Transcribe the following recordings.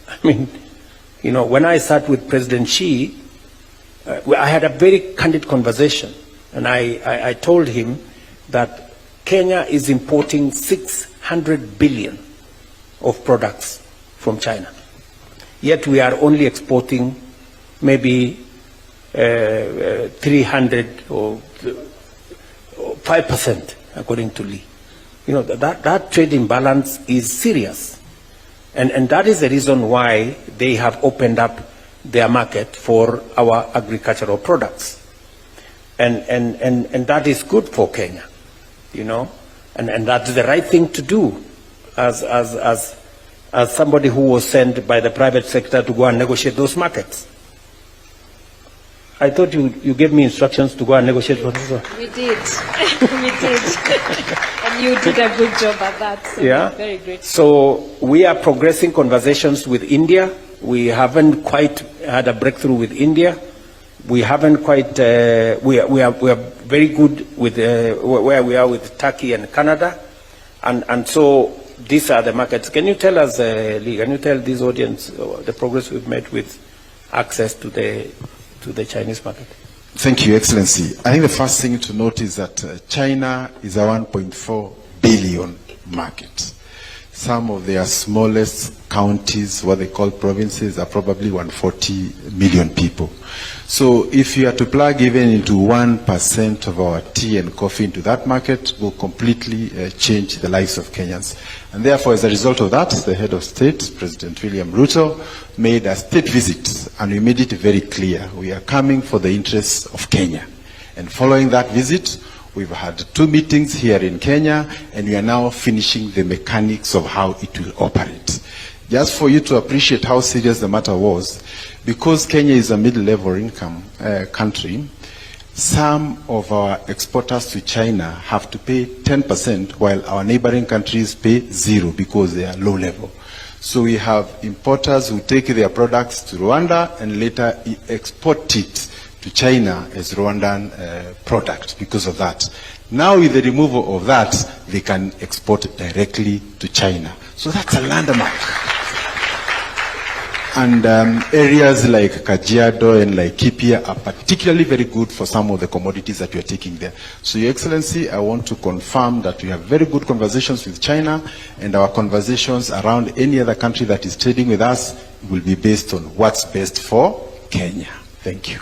I mean, you know, when I sat with President Xi, I had a very candid conversation, and I told him that Kenya is importing 600 billion of products from China, yet we are only exporting maybe 300 or 5%, according to Lee. You know, that trade imbalance is serious. And that is the reason why they have opened up their market for our agricultural products. And that is good for Kenya, you know, and that's the right thing to do as somebody who was sent by the private sector to go and negotiate those markets. I thought you gave me instructions to go and negotiate for this one. We did. We did. And you did a good job at that. So yeah. Very great. So we are progressing conversations with India. We haven't quite had a breakthrough with India. We haven't quite, we are very good with where we are with Turkey and Canada. And so these are the markets. Can you tell us, Lee, can you tell this audience the progress we've made with access to the Chinese market? Thank you, Excellency. I think the first thing to note is that China is a 1.4 billion market. Some of their smallest counties, what they call provinces, are probably 140 million people. So if you are to plug even into 1% of our tea and coffee into that market, will completely change the lives of Kenyans. And therefore, as a result of that, the head of state, President William Ruto, made a state visit, and we made it very clear. We are coming for the interests of Kenya. And following that visit, we've had 2 meetings here in Kenya, and we are now finishing the mechanics of how it will operate. Just for you to appreciate how serious the matter was, because Kenya is a middle-level income country, some of our exporters to China have to pay 10%, while our neighboring countries pay 0 because they are low-level. So we have importers who take their products to Rwanda and later export it to China as Rwandan product because of that. Now with the removal of that, they can export directly to China. So that's a landmark. And areas like Kajiado and like Kipia are particularly very good for some of the commodities that we are taking there. So, Your Excellency, I want to confirm that we have very good conversations with China, and our conversations around any other country that is trading with us will be based on what's best for Kenya. Thank you.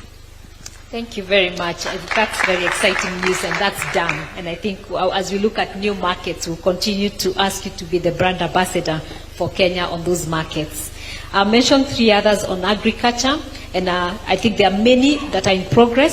Thank you very much. That's very exciting news, and that's done. And I think as we look at new markets, we'll continue to ask you to be the brand ambassador for Kenya on those markets. I mentioned 3 others on agriculture, and I think there are many that are in progress.